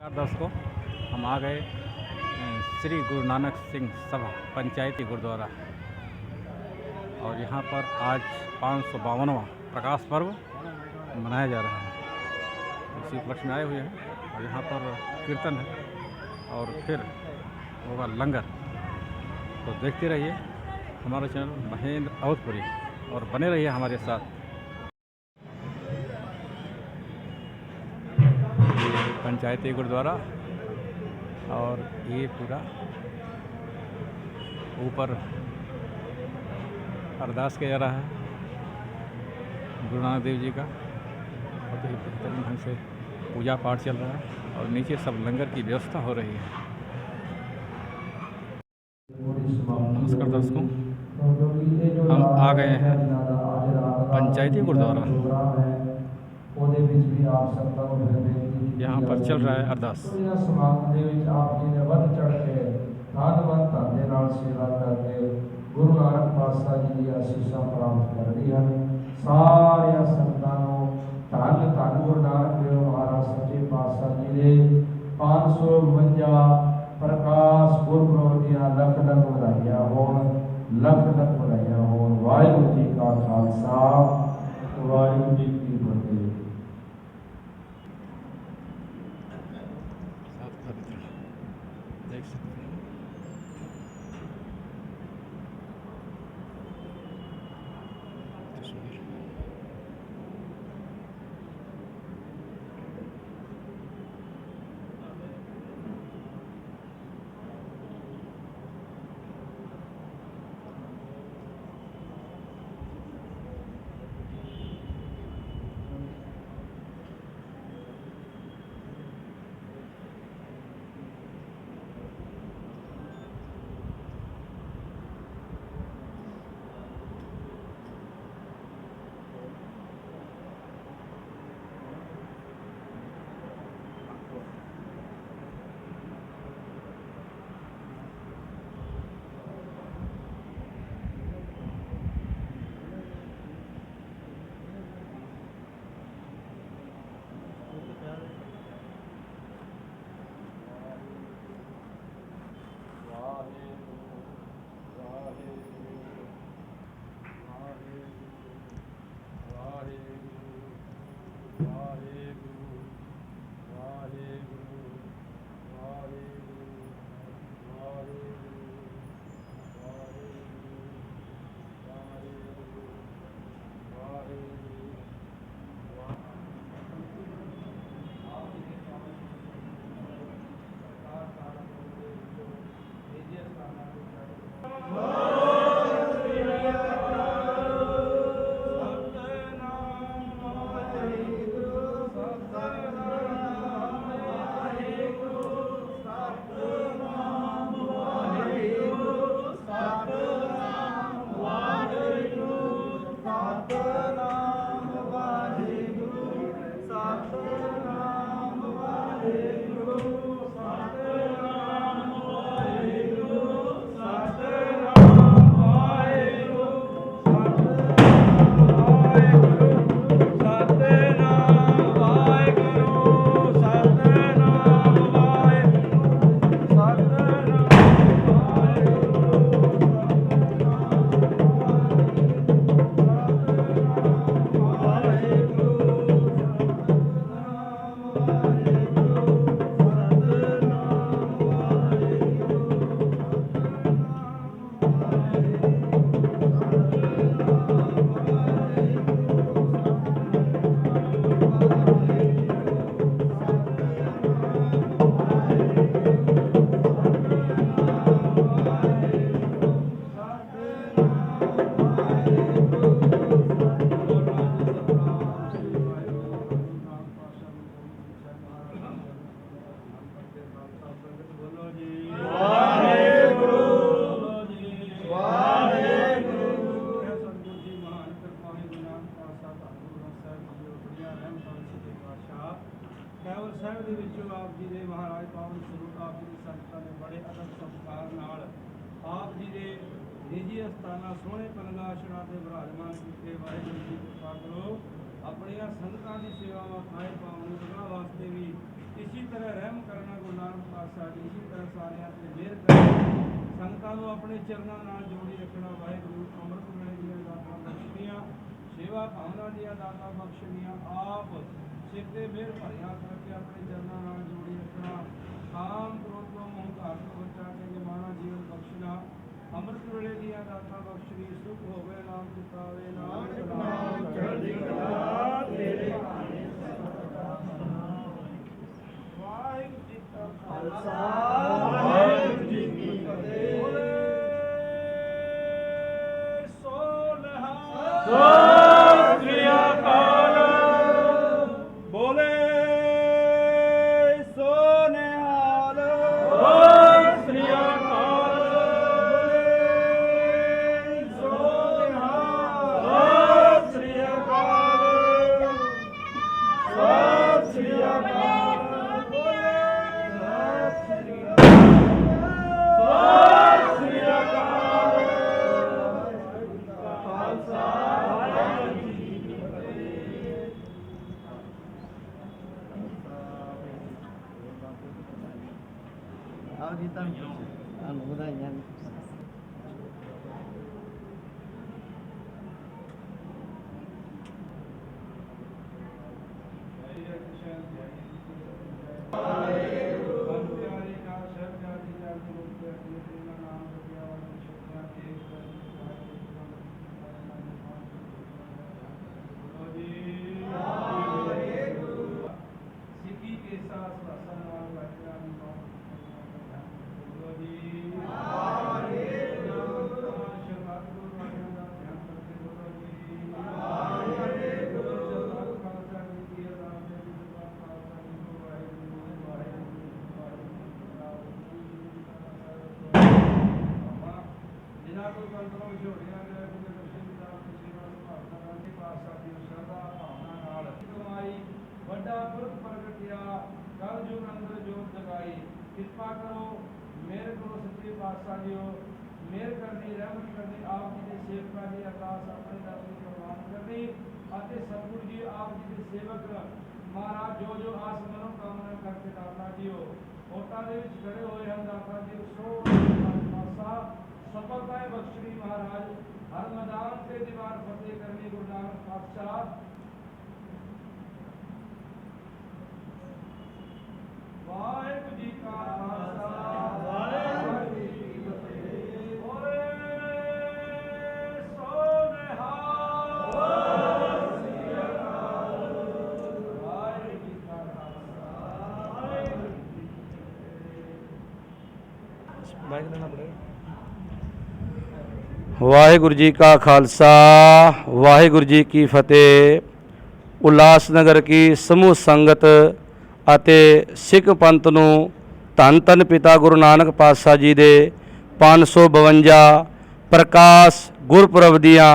दोस्तों, हम आ गए श्री गुरु नानक सिंह सभा पंचायती गुरुद्वारा और यहाँ पर आज 552वां प्रकाश पर्व मनाया जा रहा है। इसी उपलक्ष्य में आए हुए हैं और यहाँ पर कीर्तन है और फिर होगा लंगर। तो देखते रहिए हमारा चैनल महेंद्र अवधपुरी और बने रहिए हमारे साथ। पंचायती गुरुद्वारा और ये पूरा ऊपर अरदास किया जा रहा है गुरु नानक देव जी का। बहुत ही बेहतरीन ढंग से पूजा पाठ चल रहा है और नीचे सब लंगर की व्यवस्था हो रही है। नमस्कार दोस्तों, हम आ गए हैं पंचायती गुरुद्वारा। यहाँ पर चल रहा है अरदास। गुरु नानक पातशाह जी की आशीषां प्राप्त कर रही हैं। सारे संतां नूं धन धन गुरु नानक देव महाराज सच्चे पातशाह जी दे 552 प्रकाश गुरपुरब दीआं लख लख वधाइयां होण, लख लख वधाइयां होण। वाहिगुरू जी का खालसा, वाहिगुरू जी की फतेह। देख सकते हैं कैवल साहब ਦੇ ਵਿੱਚੋਂ ਆਪ ਜੀ ਦੇ ਮਹਾਰਾਜ ਪਾਵਨ ਸਰੂਪ ਆਪ ਜੀ ਦੇ ਸੰਤਾਂ ਨੇ ਬੜੇ ਅਦਬ ਸਤਿਕਾਰ ਨਾਲ ਆਪ ਜੀ ਦੇ ਨਿੱਜੀ ਅਸਥਾਨਾਂ ਸੋਹਣੇ ਪਰਗਾਸ਼ਨਾਂ ਤੇ ਵਿਰਾਜਮਾਨ ਕੀਤੇ। ਵਾਹਿਗੁਰੂ ਜੀ ਕਿਰਪਾ ਕਰੋ, ਆਪਣੀਆਂ ਸੰਗਤਾਂ ਦੀ ਸੇਵਾਵਾਂ ਖਾਏ ਪਾਉਣ ਜਗ੍ਹਾ ਵਾਸਤੇ ਵੀ इसी तरह रहम करना गुरु नानक पातशाह जी, इसी तरह सारिਆਂ ਤੇ ਮਿਹਰ ਕਰਨੀ, ਸੰਗਤਾਂ ਨੂੰ ਆਪਣੇ ਚਰਨਾਂ ਨਾਲ ਜੋੜੀ ਰੱਖਣਾ। ਵਾਹਿਗੁਰੂ ਅੰਮ੍ਰਿਤ ਵੇਲੇ ਦੀਆਂ ਦਾਤਾਂ ਬਖਸ਼ਣੀਆਂ, ਸੇਵਾ ਭਾਵਨਾ ਦੀਆਂ ਦਾਤਾਂ ਬਖਸ਼ਣੀਆਂ, ਆਪ ਸਿਰ ਤੇ ਮਿਹਰ ਭਰਿਆ ਕਰਕੇ ਆਪਣੇ ਚਰਨਾਂ ਨਾਲ ਜੋੜੀ ਰੱਖਣਾ। ਕਾਮ ਕ੍ਰੋਧ ਤੋਂ ਹੰਕਾਰ ਤੋਂ ਬਚਾ ਕੇ ਜਮਾਨਾ ਜੀਵਨ ਬਖਸ਼ਣਾ। ਅੰਮ੍ਰਿਤ ਵੇਲੇ ਦੀਆਂ ਦਾਤਾਂ ਬਖਸ਼ਣੀ, ਸੁਖ ਹੋਵੇ ਨਾਮ ਚਿਤਾਵੇ, ਨਾਮ ਚੜ੍ਹਦੀ ਕਲਾ ਤੇਰੇ ਭਾਣੇ ਵਾਹਿਗੁਰੂ ਜੀ ਕਾ ਖਾਲਸਾ, ਵਾਹਿਗੁਰੂ ਜੀ ਕੀ ਫਤਿਹ। ਬੋਲੇ ਸੋ ਨਿਹਾਲ, ਸਤਿ ਸ੍ਰੀ ਅਕਾਲ। ਬੋਲੇ ਸੋ ਨਿਹਾਲ, ਸਤਿ ਸ੍ਰੀ ਅਕਾਲ। ਬੋਲੇ ਸੋ ਨਿਹਾਲ, ਸਤਿ ਸ੍ਰੀ ਅਕਾਲ, ਸਤਿ ਸ੍ਰੀ ਅਕਾਲ। ਬੋਲੇ ਸਤਿ ਸ੍ਰੀ ਅਕਾਲ, ਸਤਿ ਸ੍ਰੀ ਅਕਾਲ। ਵਾਹਿਗੁਰੂ ਜੀ ਕਾ ਖਾਲਸਾ, ਵਾਹਿਗੁਰੂ ਜੀ ਕੀ ਫਤਿਹ। ਆਓ ਜੀ ਤੁਹਾਨੂੰ ਵਧਾਈਆਂ। ਸਿੱਖੀ ਕੇ ਸਾਥ ਰਸਨ ਨਾਲ ਵਾਹਿਗੁਰੂ ਜੀ ਜਿਨ੍ਹਾਂ ਕੋਲ ਕੰਟਰੋਲ ਜੋੜਿਆ ਗਿਆ ਕਿ ਦਰਸ਼ਨ ਦਾ ਸੇਵਾ ਭਾਵਨਾ ਨਾਲ ਪਾਤਸ਼ਾਹ ਦੀ ਸ਼ਰਧਾ ਭਾਵਨਾ ਨਾਲ ਕਮਾਈ ਵੱਡਾ ਪੁਰਖ ਪ੍ਰਗਟਿਆ, ਕਲ ਯੁਗ ਅੰਦਰ ਜੋਤ ਜਗਾਈ। ਕਿਰਪਾ ਕਰੋ, ਮਿਹਰ ਕਰੋ ਸੱਚੇ ਪਾਤਸ਼ਾਹ ਜੀਓ, ਮਿਹਰ ਕਰਨੀ, ਰਹਿਮਤ ਕਰਨੀ। ਆਪ ਜੀ ਦੇ ਸੇਵਕਾਂ ਦੀ ਅਰਦਾਸ ਆਪਣੇ ਦਰ ਤੇ ਪ੍ਰਵਾਨ ਕਰਨੀ ਅਤੇ ਸਤਿਗੁਰੂ ਜੀ ਆਪ ਜੀ ਦੇ ਸੇਵਕ ਮਹਾਰਾਜ ਜੋ ਜੋ ਆਸ ਮਨੋ ਕਾਮਨਾ ਕਰਕੇ ਦਾਤਾ ਜੀਓ ਹੋਟਾਂ ਦੇ ਵਿੱਚ ਖੜੇ ਹੋਏ ਹਨ। ਦਾਤਾ ਜੀ ਸੋ ਪਾਤਸ਼ਾਹ ਸਫਲਤਾ ਬਖਸ਼ਣੀ ਮਹਾਰਾਜ, ਹਰ ਮੈਦਾਨ ਤੇ ਦੀਵਾਰ ਫਤਿਹ ਕਰਨੀ ਗੁਰੂ ਨਾਨਕ ਪਾਤਸ਼ਾਹ। ਵਾਹਿਗੁਰੂ ਜੀ ਕਾ ਖਾਲਸਾ, ਵਾਹਿਗੁਰੂ ਜੀ ਕੀ ਫਤਿਹ। ਬੋਲੇ ਸੋ ਨਿਹਾਲ, ਸਤਿ ਸ੍ਰੀ ਅਕਾਲ। ਵਾਹਿਗੁਰੂ ਜੀ ਕਾ ਖਾਲਸਾ, ਵਾਹਿਗੁਰੂ ਜੀ ਕੀ ਫਤਿਹ। ਮਾਈਕ ਦੇਣਾ ਪੜੇਗਾ। ਵਾਹਿਗੁਰੂ ਜੀ ਕਾ ਖਾਲਸਾ, ਵਾਹਿਗੁਰੂ ਜੀ ਕੀ ਫਤਿਹ। ਉਲਾਸਨਗਰ ਕੀ ਸਮੂਹ ਸੰਗਤ ਅਤੇ ਸਿੱਖ ਪੰਥ ਨੂੰ ਧੰਨ ਧੰਨ ਪਿਤਾ ਗੁਰੂ ਨਾਨਕ ਪਾਤਸ਼ਾਹ ਜੀ ਦੇ 552 ਪ੍ਰਕਾਸ਼ ਗੁਰਪੁਰਬ ਦੀਆਂ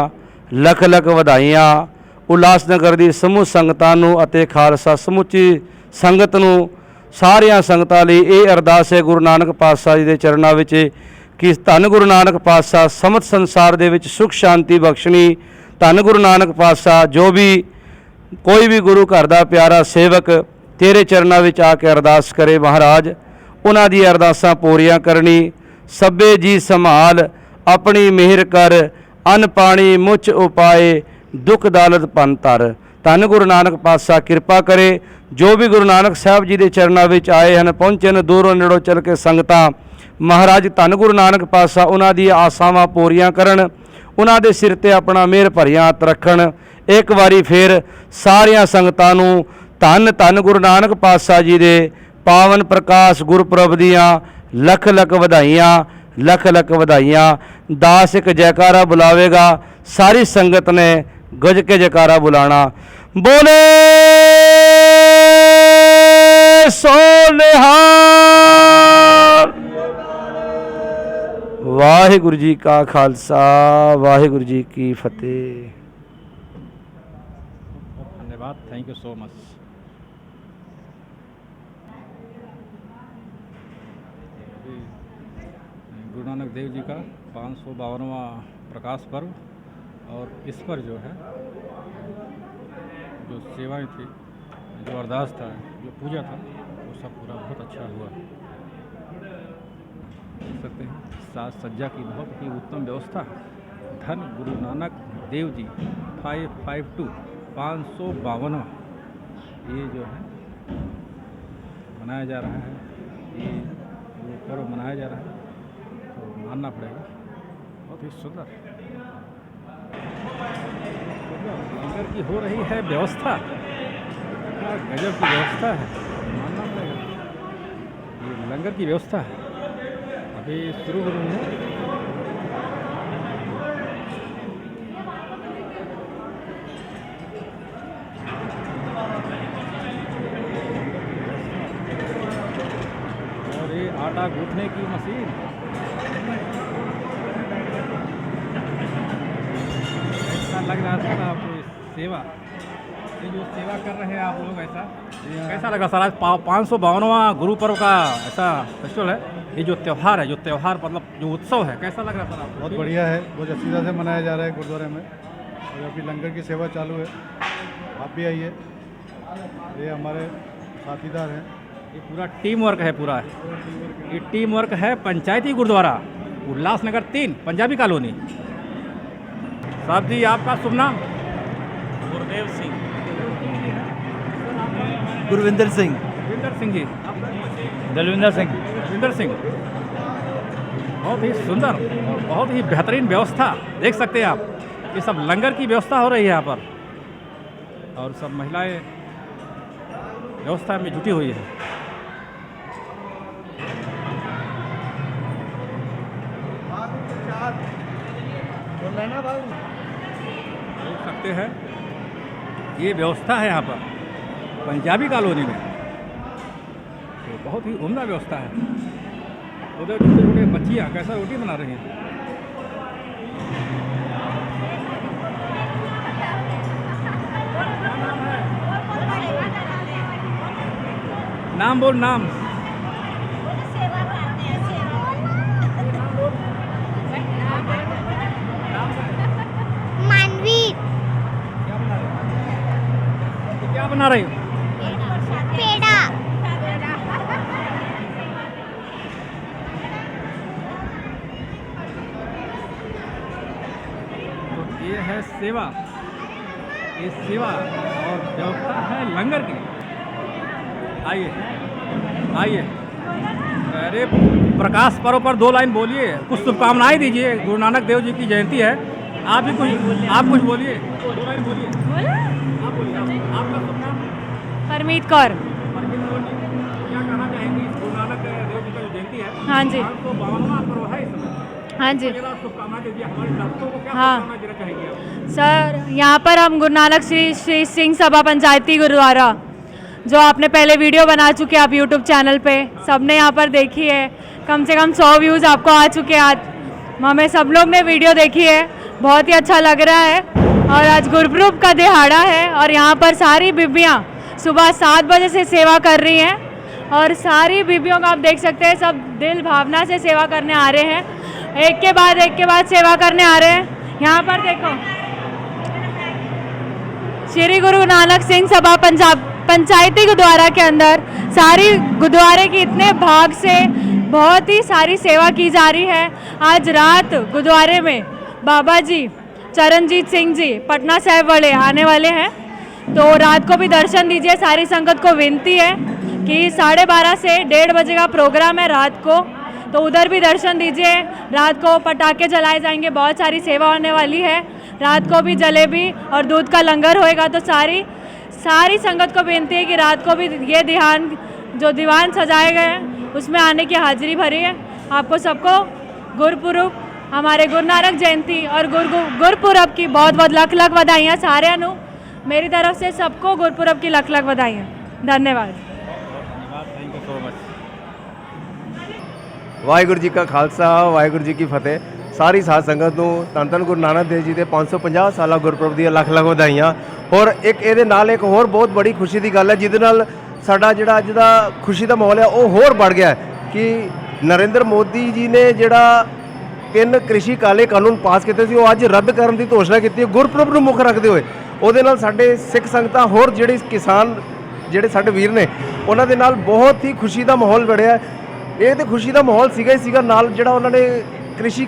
ਲੱਖ ਲੱਖ ਵਧਾਈਆਂ। ਉਲਾਸਨਗਰ ਦੀ ਸਮੂਹ ਸੰਗਤਾਂ ਨੂੰ ਅਤੇ ਖਾਲਸਾ ਸਮੁੱਚੀ ਸੰਗਤ ਨੂੰ, ਸਾਰੀਆਂ ਸੰਗਤਾਂ ਲਈ ਇਹ ਅਰਦਾਸ ਹੈ ਗੁਰੂ ਨਾਨਕ ਪਾਤਸ਼ਾਹ ਜੀ ਦੇ ਚਰਨਾਂ ਵਿੱਚ ਕਿ ਧੰਨ ਗੁਰੂ ਨਾਨਕ ਪਾਤਸ਼ਾਹ ਸਮਤ ਸੰਸਾਰ ਦੇ ਵਿੱਚ ਸੁਖ ਸ਼ਾਂਤੀ ਬਖਸ਼ਣੀ। ਧੰਨ ਗੁਰੂ ਨਾਨਕ ਪਾਤਸ਼ਾਹ ਜੋ ਵੀ ਕੋਈ ਵੀ ਗੁਰੂ ਘਰ ਦਾ ਪਿਆਰਾ ਸੇਵਕ ਤੇਰੇ ਚਰਨਾਂ ਵਿੱਚ ਆ ਕੇ ਅਰਦਾਸ ਕਰੇ ਮਹਾਰਾਜ, ਉਹਨਾਂ ਦੀ ਅਰਦਾਸਾਂ ਪੂਰੀਆਂ ਕਰਨੀ। ਸਭੇ ਜੀ ਸੰਭਾਲ ਆਪਣੀ ਮਿਹਰ ਕਰ, ਅੰਨ ਪਾਣੀ ਮੁੱਚ ਉਪਾਏ, ਦੁੱਖ ਦਾਲਤ ਭੰਨ ਧਰ। ਧੰਨ ਗੁਰੂ ਨਾਨਕ ਪਾਤਸ਼ਾਹ ਕਿਰਪਾ ਕਰੇ, ਜੋ ਵੀ ਗੁਰੂ ਨਾਨਕ ਸਾਹਿਬ ਜੀ ਦੇ ਚਰਨਾਂ ਵਿੱਚ ਆਏ ਹਨ, ਪਹੁੰਚੇ ਨੇ ਦੂਰੋਂ ਨੇੜੋਂ ਚੱਲ ਕੇ ਸੰਗਤਾਂ, ਮਹਾਰਾਜ ਧੰਨ ਗੁਰੂ ਨਾਨਕ ਪਾਤਸ਼ਾਹ ਉਹਨਾਂ ਦੀਆਂ ਆਸਾਵਾਂ ਪੂਰੀਆਂ ਕਰਨ, ਉਹਨਾਂ ਦੇ ਸਿਰ ਤੇ ਆਪਣਾ ਮਿਹਰ ਭਰਿਆ ਹੱਥ ਰੱਖਣ। ਇੱਕ ਵਾਰੀ ਫਿਰ ਸਾਰੀਆਂ ਸੰਗਤਾਂ ਨੂੰ ਧੰਨ ਧੰਨ ਗੁਰੂ ਨਾਨਕ ਪਾਤਸ਼ਾਹ ਜੀ ਦੇ ਪਾਵਨ ਪ੍ਰਕਾਸ਼ ਗੁਰਪੁਰਬ ਦੀਆਂ ਲੱਖ ਲੱਖ ਵਧਾਈਆਂ, ਲੱਖ ਲੱਖ ਵਧਾਈਆਂ। ਦਾਸ ਇੱਕ ਜੈਕਾਰਾ ਬੁਲਾਵੇਗਾ, ਸਾਰੀ ਸੰਗਤ ਨੇ ਗੱਜ ਕੇ ਜੈਕਾਰਾ ਬੁਲਾਣਾ। ਬੋਲੇ ਸੋ ਨਿਹਾਲ। ਵਾਹਿਗੁਰੂ ਜੀ ਕਾ ਖਾਲਸਾ, ਵਾਹਿਗੁਰੂ ਜੀ ਕੀ ਫਤਿਹ। धन्यवाद, thank you so much. Guru Nanak Dev ji का 552वां प्रकाश पर्व और इस पर जो है जो सेवाएं थी, जो अरदास था, जो पूजा था, वो सब पूरा बहुत अच्छा हुआ। देख सकते हैं साज सज्जा की बहुत ही उत्तम व्यवस्था। धन गुरु नानक देव जी 552 552 ये जो है मनाया जा रहा है, ये जो पर्व मनाया जा रहा है तो मानना पड़ेगा। बहुत ही सुंदर लंगर की हो रही है व्यवस्था, क्या गजब की व्यवस्था है, मानना पड़ेगा। ये लंगर की व्यवस्था है, अभी शुरू हो रही है। और ये आटा गूंथने की मशीन, ऐसा लग रहा था आपको सेवा, ये जो सेवा कर रहे हैं आप लोग, ऐसा कैसा लगा सर? आज 552वां गुरु पर्व का ऐसा फेस्टिवल है, ये जो त्यौहार है, जो त्यौहार मतलब जो उत्सव है, कैसा लग रहा सर आपको? बहुत बढ़िया है, बहुत अच्छी तरह से मनाया जा रहा है गुरुद्वारे में। और अभी लंगर की सेवा चालू है, आप भी आइए। ये हमारे साथीदार हैं। ये पूरा टीम वर्क है, पूरा ये टीम वर्क है। पंचायती गुरुद्वारा उल्लासनगर 3 पंजाबी कॉलोनी। साहब जी आपका शुभ नाम? गुरदेव सिंह, गुरविंदर सिंह। गुरविंदर सिंह जी। दलविंदर सिंह। दलविंदर सिंह। बहुत ही सुंदर और बहुत ही बेहतरीन व्यवस्था, देख सकते हैं आप। ये सब लंगर की व्यवस्था हो रही है यहाँ पर, और सब महिलाएं व्यवस्था में जुटी हुई है। देख सकते हैं ये व्यवस्था है यहाँ पर पंजाबी कॉलोनी में, तो बहुत ही उम्दा व्यवस्था है। उधर छोटे छोटे बच्चियाँ कैसा रोटी बना रही हैं। नाम बोल, नाम। मानवीर। क्या बना रही हो? पेड़ा। तो ये है सेवा, ये सेवा और व्यवस्था है लंगर की। आइए आइए। अरे प्रकाश पर्व पर 2 लाइन बोलिए, कुछ शुभकामनाएं दीजिए। गुरु नानक देव जी की जयंती है, आप भी कुछ, आप कुछ बोलिए, 2 लाइन बोलिए। आप बोलिए, आपका शुभ नाम? परमीत कौर। परमीत कौर जी, क्या कहना चाहेंगी? गुरु नानक देव जी का जो जयंती है, हाँ जी। 552वां पर्व है इस समय। हाँ जी। शुभकामनाएं दीजिए हमारे दर्शकों को, क्या हाँ। शुभकामनाएं देना चाहेंगे आप? सर, यहाँ पर हम गुरु नानक श्री सिंह सभा पंचायती गुरुद्वारा, जो आपने पहले वीडियो बना चुके हैं आप यूट्यूब चैनल पे, सबने यहाँ पर देखी है। कम से कम 100 व्यूज़ आपको आ चुके हैं। आज हमें सब लोग ने वीडियो देखी है, बहुत ही अच्छा लग रहा है। और आज गुरपुरब का दिहाड़ा है और यहाँ पर सारी बीबियाँ सुबह 7 बजे से सेवा कर रही हैं। और सारी बीबियों को आप देख सकते हैं, सब दिल भावना से सेवा करने आ रहे हैं, एक के बाद सेवा करने आ रहे हैं। यहाँ पर देखो, श्री गुरु नानक सिंह सभा पंचायती गुरुद्वारा के अंदर सारी गुरुद्वारे की इतने भाग से बहुत ही सारी सेवा की जा रही है। आज रात गुरुद्वारे में बाबा जी चरणजीत सिंह जी पटना साहिब वाले आने वाले हैं, तो रात को भी दर्शन दीजिए। सारी संगत को विनती है कि 12:30 से 1:30 बजे का प्रोग्राम है रात को, तो उधर भी दर्शन दीजिए। रात को पटाखे जलाए जाएंगे, बहुत सारी सेवा होने वाली है। रात को भी जलेबी और दूध का लंगर होएगा, तो सारी संगत को विनती है कि रात को भी ये दीवान सजाए गए हैं उसमें आने की हाजिरी भरी है। आपको सबको गुरपुरब, हमारे गुरु नानक जयंती और गुरपुरब की बहुत बहुत लख बधाइयाँ सारे नू। मेरी तरफ से सबको गुरपुरब की लख बधाइयाँ। धन्यवाद। Thank you so much. Waheguru ji का खालसा, वाहिगुरू जी की फतेह। सारी साध संगत ਨੂੰ ਧੰਨ ਧੰਨ ਗੁਰੂ ਨਾਨਕ ਦੇਵ ਜੀ ਦੇ 550 ਸਾਲਾ ਗੁਰਪੁਰਬ ਦੀਆਂ ਲੱਖ ਲੱਖ ਵਧਾਈਆਂ। ਔਰ ਇਹਦੇ ਨਾਲ ਇੱਕ ਹੋਰ ਬਹੁਤ ਬੜੀ ਖੁਸ਼ੀ ਦੀ ਗੱਲ ਹੈ, ਜਿਹਦੇ ਨਾਲ ਸਾਡਾ ਜਿਹੜਾ ਅੱਜ ਦਾ ਖੁਸ਼ੀ ਦਾ ਮਾਹੌਲ ਹੈ ਉਹ ਹੋਰ बढ़ ਗਿਆ ਹੈ ਕਿ ਨਰਿੰਦਰ ਮੋਦੀ ਜੀ ਨੇ ਜਿਹੜਾ 3 ਕ੍ਰਿਸ਼ੀ ਕਾਲੇ ਕਾਨੂੰਨ ਪਾਸ ਕੀਤੇ ਸੀ ਉਹ ਅੱਜ ਰੱਦ ਕਰਨ ਦੀ ਘੋਸ਼ਣਾ ਕੀਤੀ ਹੈ ਗੁਰਪੁਰਬ ਨੂੰ ਮੁੱਖ ਰੱਖਦੇ ਹੋਏ। ਉਹਦੇ ਨਾਲ ਸਾਡੇ ਸਿੱਖ ਸੰਗਤਾਂ ਹੋਰ ਜਿਹੜੀ ਕਿਸਾਨ ਜਿਹੜੇ ਸਾਡੇ ਵੀਰ ਨੇ ਉਹਨਾਂ ਦੇ ਨਾਲ ਬਹੁਤ ਹੀ ਖੁਸ਼ੀ ਦਾ ਮਾਹੌਲ ਬਣਿਆ। ਇਹ ਤੇ ਖੁਸ਼ੀ ਦਾ ਮਾਹੌਲ ਸੀਗਾ ਹੀ ਸੀਗਾ, ਨਾਲ ਜਿਹੜਾ ਉਹਨਾਂ ਨੇ ਕ੍ਰਿਸ਼ੀ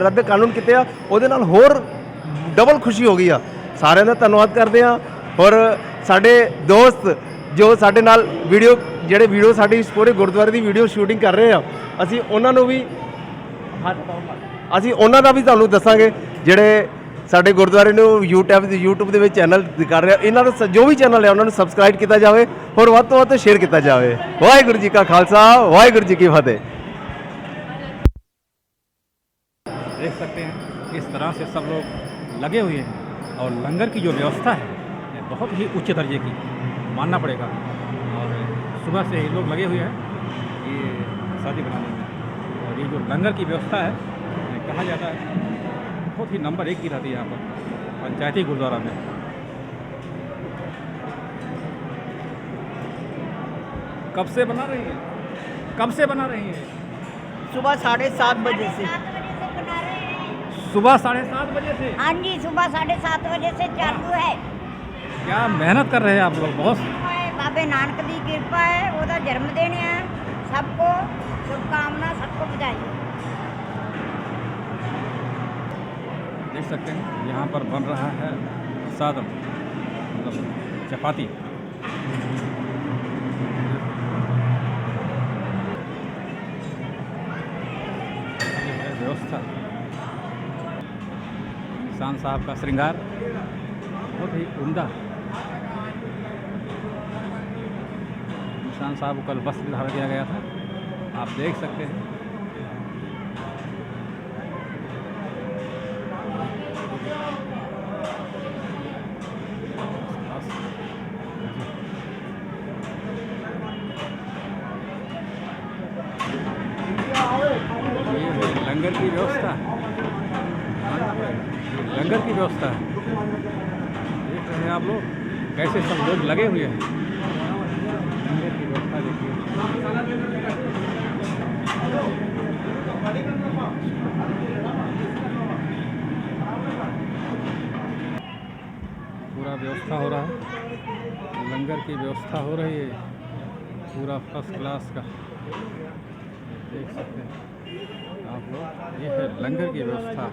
ਰੱਦ ਕਾਨੂੰਨ ਕੀਤੇ ਆ ਉਹਦੇ ਨਾਲ ਹੋਰ ਡਬਲ ਖੁਸ਼ੀ ਹੋ ਗਈ ਆ। ਸਾਰਿਆਂ ਦਾ ਧੰਨਵਾਦ ਕਰਦੇ ਆ। ਔਰ ਸਾਡੇ ਦੋਸਤ ਜੋ ਸਾਡੇ ਨਾਲ ਵੀਡੀਓ ਸਾਡੀ ਇਸ ਪੂਰੇ ਗੁਰਦੁਆਰੇ ਦੀ ਵੀਡੀਓ ਸ਼ੂਟਿੰਗ ਕਰ ਰਹੇ ਆ, ਅਸੀਂ ਉਹਨਾਂ ਨੂੰ ਵੀ ਉਹਨਾਂ ਦਾ ਵੀ ਤੁਹਾਨੂੰ ਦੱਸਾਂਗੇ। ਜਿਹੜੇ ਸਾਡੇ ਗੁਰਦੁਆਰੇ ਨੂੰ YouTube ਦੇ ਵਿੱਚ ਚੈਨਲ ਕਰ ਰਿਹਾ, ਇਹਨਾਂ ਦਾ ਜੋ ਵੀ ਚੈਨਲ ਹੈ ਉਹਨਾਂ ਨੂੰ ਸਬਸਕ੍ਰਾਈਬ ਕੀਤਾ ਜਾਵੇ ਔਰ ਵੱਧ ਤੋਂ ਵੱਧ ਸ਼ੇਅਰ ਕੀਤਾ ਜਾਵੇ। ਵਾਹਿਗੁਰੂ ਜੀ ਕਾ ਖਾਲਸਾ, ਵਾਹਿਗੁਰੂ ਜੀ ਕੀ ਫਤਿਹ। देख सकते हैं किस तरह से सब लोग लगे हुए हैं और लंगर की जो व्यवस्था है ये बहुत ही उच्च दर्जे की मानना पड़ेगा। और सुबह से ही लोग लगे हुए हैं ये शादी बनाने में। और ये जो लंगर की व्यवस्था है कहा जाता है बहुत ही नंबर 1 की रहती है यहाँ पर पंचायती गुरुद्वारा में। कब से बना रही है? कब से बना रही है? सुबह 7:30 बजे से। सुबह 7:30 बजे से? हाँ जी, सुबह 7:30 बजे से चालू है। क्या मेहनत कर रहे हैं आप लोग? बहुत बाबे नानक की कृपा है, ਉਹਦਾ जन्म दिन है। सबको शुभकामना, सबको बधाई। देख सकते हैं यहाँ पर बन रहा है सादम मतलब चपाती। व्यवस्था निशान साहब का श्रृंगार बहुत ही उम्दा। निशान साहब को कल वस्त्र धारण किया गया था, आप देख सकते हैं। ये है लंगर की व्यवस्था, लंगर की व्यवस्था है। देख रहे हैं आप लोग कैसे सब लोग लगे हुए हैं। लंगर की व्यवस्था देखिए। पूरा व्यवस्था हो रहा है, लंगर की व्यवस्था हो रही है पूरा फर्स्ट क्लास का। देख सकते हैं आप लोग, ये है लंगर की व्यवस्था।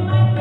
मैं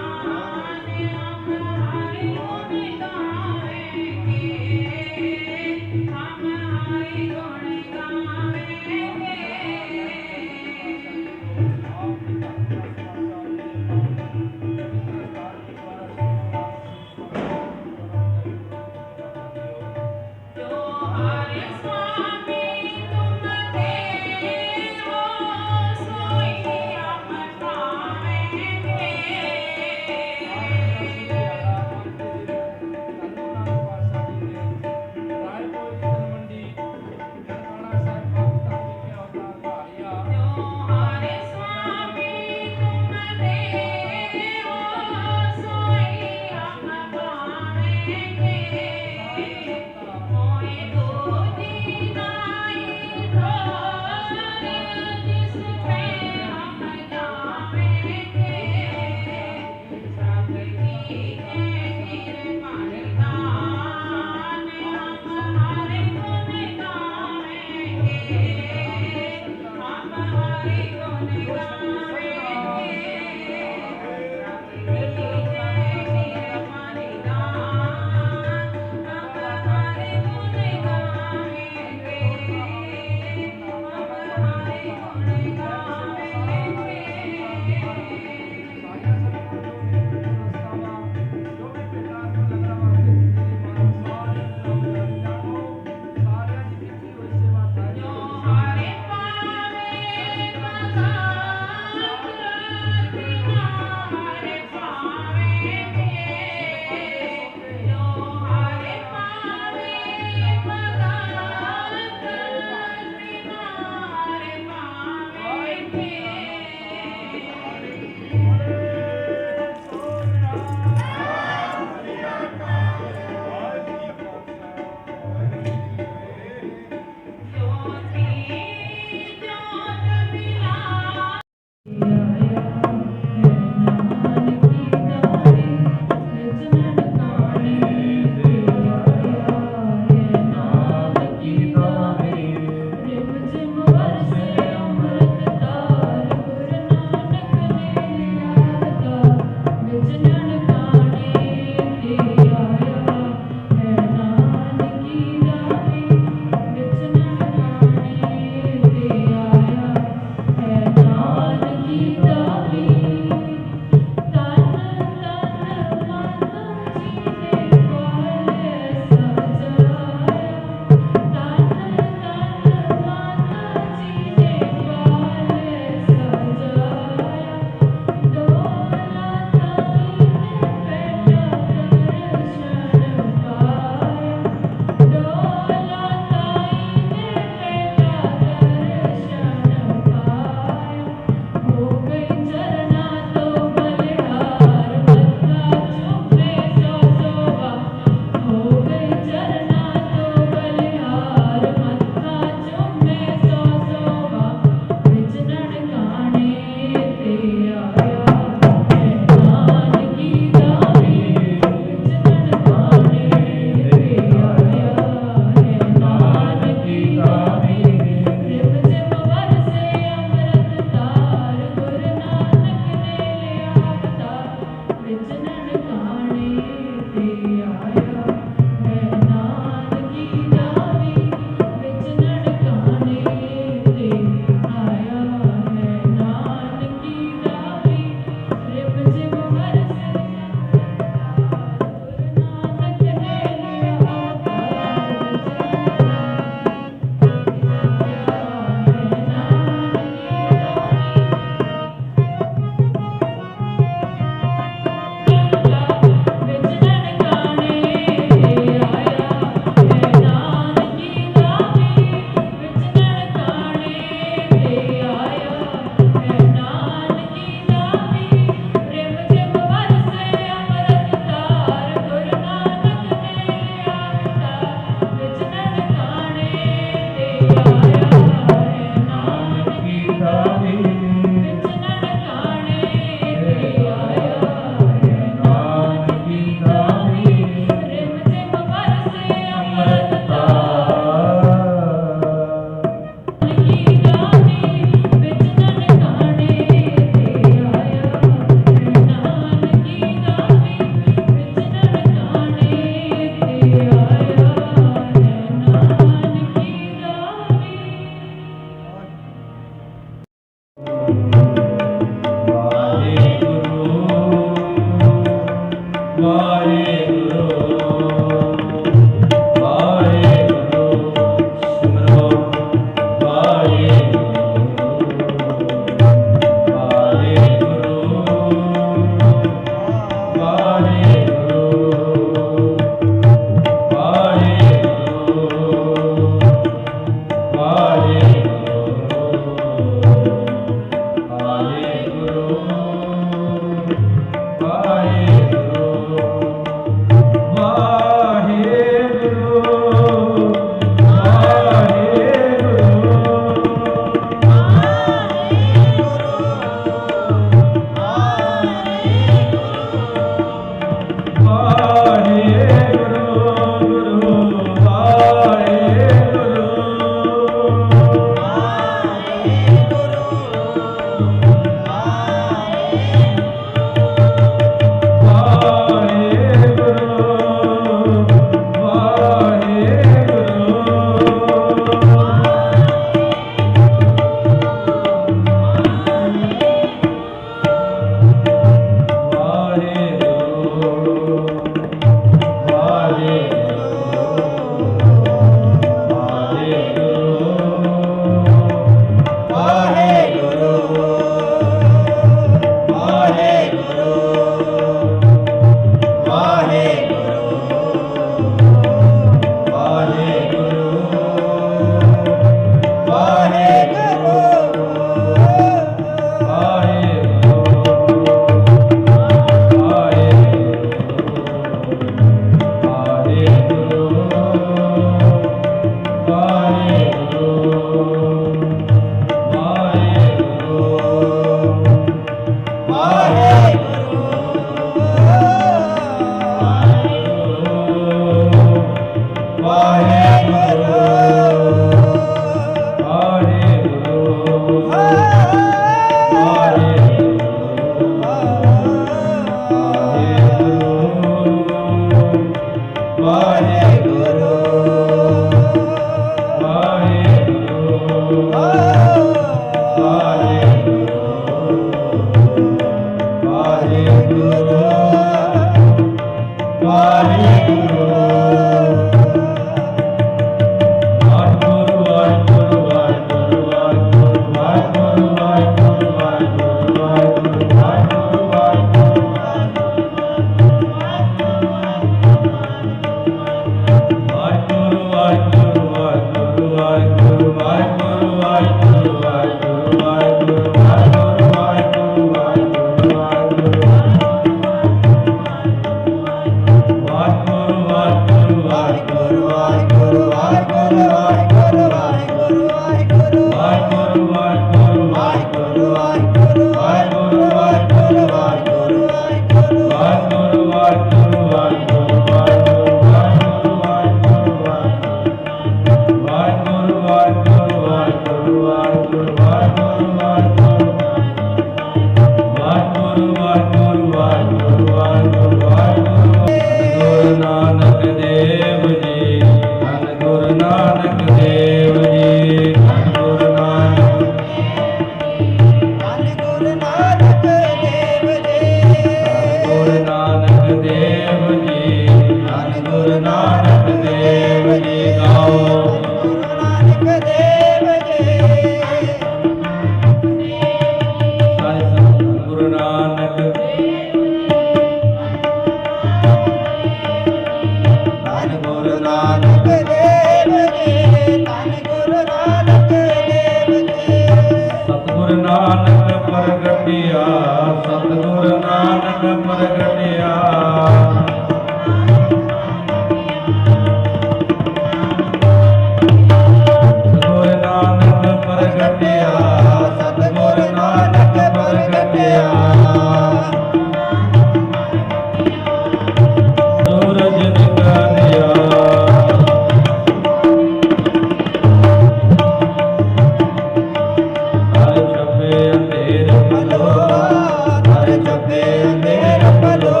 अंधेर पलो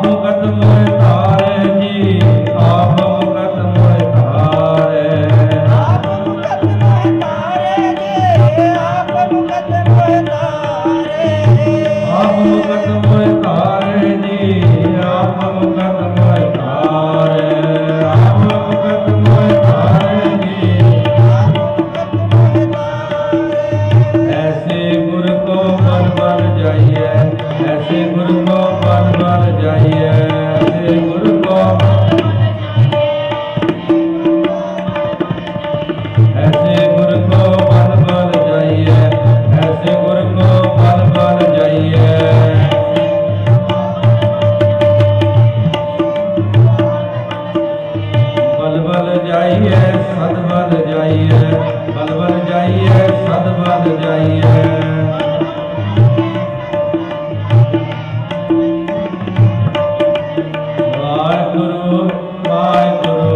मुकत मोह तारे जी, आप मुकत मोह तारे। आप मुकत मोह तारे जी, आप मुकत मोह तारे। आप मुकत मोह तारे जी, आप मुकत मोह तारे। आप मुकत मोह तारे जी, ऐसे गुरु को बल बल जाइए, ऐसे गुरु को बल बल जाइए, ऐसे गुरु को ऐसे गुरु को बल बल जाइए, ऐसे गुरु को बल बल जाइए। बल बल जाइए, सद बल जाइए, बल बल जाइए, सद बल जाइए। वाहिगुरु वाहिगुरु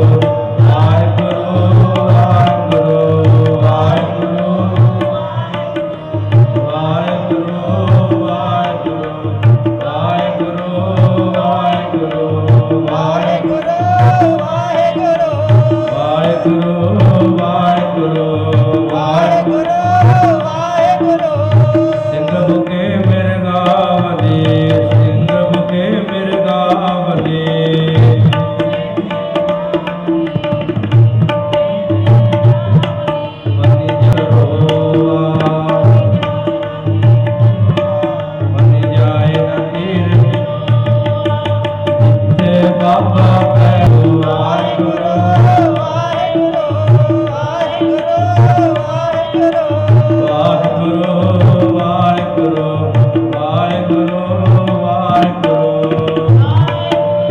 वाहिगुरु वाहिगुरु वाहिगुरु वाहिगुरु वाहिगुरु वाहिगुरु वाहिगुरु वाहिगुरु वाहिगुरु वाहिगुरु वाहिगुरु। ਸਿੰਘ ਬੁਕੇ ਮਿਰਗਾਵਦੇ, ਸਿੰਘ ਬੁਕੇ ਮਿਰਗਾਵਦੇ। ਮਨੀ ਜਰੋਆ ਮਨੀ ਜਾਏ ਨਾ ਤੀਰ, ਜਿੱਥੇ ਬਾਬਾ ਪੈਰੂ। ਵਾਹਿਗੁਰੂ ਵਾਹਿਗੁਰੂ ਵਾਹਿਗੁਰੂ ਵਾਹਿਗੁਰੂ ਵਾਹਿਗੁਰੂ